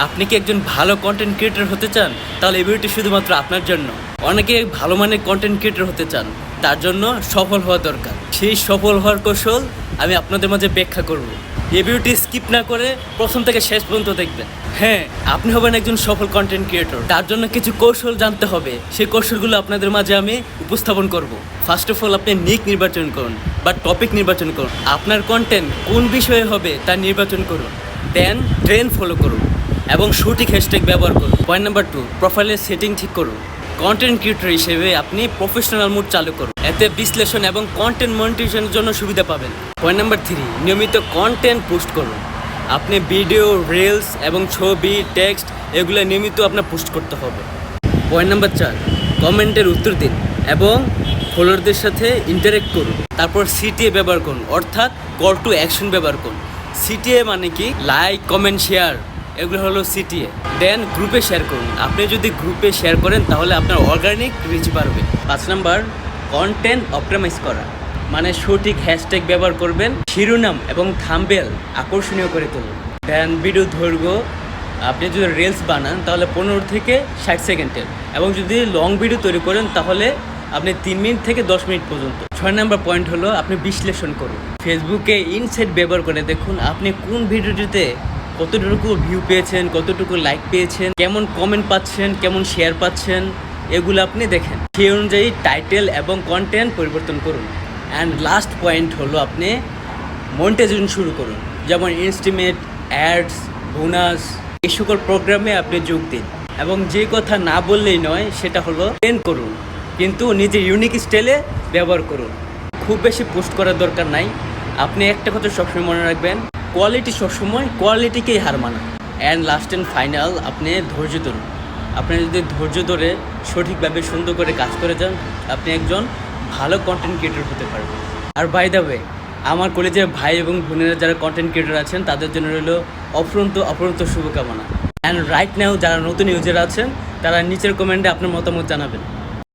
আপনি কি একজন ভালো কন্টেন্ট ক্রিয়েটর হতে চান? তাহলে এই ভিডিওটি শুধুমাত্র আপনার জন্য। অনেকে ভালো মানের কন্টেন্ট ক্রিয়েটর হতে চান, তার জন্য সফল হওয়া দরকার। সেই সফল হওয়ার কৌশল আমি আপনাদের মাঝে ব্যাখ্যা করব। এই ভিডিওটি স্কিপ না করে প্রথম থেকে শেষ পর্যন্ত দেখবেন। হ্যাঁ, আপনি হবেন একজন সফল কন্টেন্ট ক্রিয়েটর, তার জন্য কিছু কৌশল জানতে হবে। সেই কৌশলগুলো আপনাদের মাঝে আমি উপস্থাপন করব। ফার্স্ট অফ অল, আপনি নিক নির্বাচন করুন বা টপিক নির্বাচন করুন। আপনার কন্টেন্ট কোন বিষয়ে হবে তা নির্বাচন করুন। দেন ট্রেন্ড ফলো করুন এবং সঠিক হ্যাশট্যাগ ব্যবহার করুন। পয়েন্ট নাম্বার 2, প্রোফাইলের সেটিং ঠিক করুন। কন্টেন্ট ক্রিয়েটর হিসেবে আপনি প্রফেশনাল মোড চালু করুন, এতে বিশ্লেষণ এবং কন্টেন্ট মনিটাইজেশনের জন্য সুবিধা পাবেন। পয়েন্ট নাম্বার 3, নিয়মিত কন্টেন্ট পোস্ট করুন। আপনি ভিডিও, রিলস এবং ছবি, টেক্সট এগুলো নিয়মিত আপনার পোস্ট করতে হবে। পয়েন্ট নাম্বার 4, কমেন্টের উত্তর দিন এবং ফলোয়ারদের সাথে ইন্টারেক্ট করুন। তারপর সিটিএ ব্যবহার করুন, অর্থাৎ কল টু অ্যাকশন ব্যবহার করুন। সিটিএ মানে কি? লাইক, কমেন্ট, শেয়ার, এগুলো হলো সিটিএ। দেন গ্রুপে শেয়ার করুন। আপনি যদি গ্রুপে শেয়ার করেন তাহলে আপনার অর্গানিক রিচ বাড়বে। 5 নাম্বার, কন্টেন্ট অপটিমাইজ করা, মানে সঠিক হ্যাশট্যাগ ব্যবহার করবেন। শিরোনাম এবং থাম্বনেল আকর্ষণীয় করে তুলুন। দেন ভিডিও দৈর্ঘ্য, আপনি যদি রিলস বানান তাহলে 15 থেকে 60 সেকেন্ডের, এবং যদি লং ভিডিও তৈরি করেন তাহলে আপনি 3 মিনিট থেকে 10 মিনিট পর্যন্ত। 6 নাম্বার পয়েন্ট হলো আপনি বিশ্লেষণ করুন। ফেসবুকে ইনসাইট ব্যবহার করে দেখুন আপনি কোন ভিডিওটিতে কতটুকু ভিউ পেয়েছেন, কতটুকু লাইক পেয়েছেন, কেমন কমেন্ট পাচ্ছেন, কেমন শেয়ার পাচ্ছেন, এগুলো আপনি দেখেন। সেই অনুযায়ী টাইটেল এবং কন্টেন্ট পরিবর্তন করুন। অ্যান্ড লাস্ট পয়েন্ট হলো আপনি মনিটাইজেশন শুরু করুন, যেমন ইনস্টিমেট, অ্যাডস, বোনাস, এই সকল প্রোগ্রামে আপনি যোগ দিন। এবং যে কথা না বললেই নয়, সেটা হলো ট্রেন্ড করুন, কিন্তু নিজের ইউনিক স্টাইলে ব্যবহার করুন। খুব বেশি পোস্ট করার দরকার নাই। আপনি একটা কথা সবসময় মনে রাখবেন, কোয়ালিটি সবসময় কোয়ালিটিকেই হার মানা। অ্যান্ড লাস্ট অ্যান্ড ফাইনাল, আপনি ধৈর্য ধরুন। আপনি যদি ধৈর্য ধরে সঠিকভাবে সুন্দর করে কাজ করে যান, আপনি একজন ভালো কন্টেন্ট ক্রিয়েটর হতে পারবেন। আর বাই দ্য ওয়ে, আমার কলেজের ভাই এবং বোনেরা যারা কন্টেন্ট ক্রিয়েটর আছেন তাদের জন্য রইল অফুরন্ত শুভকামনা। অ্যান্ড রাইট নাও যারা নতুন ইউজার আছেন তারা নিচের কমেন্টে আপনার মতামত জানাবেন।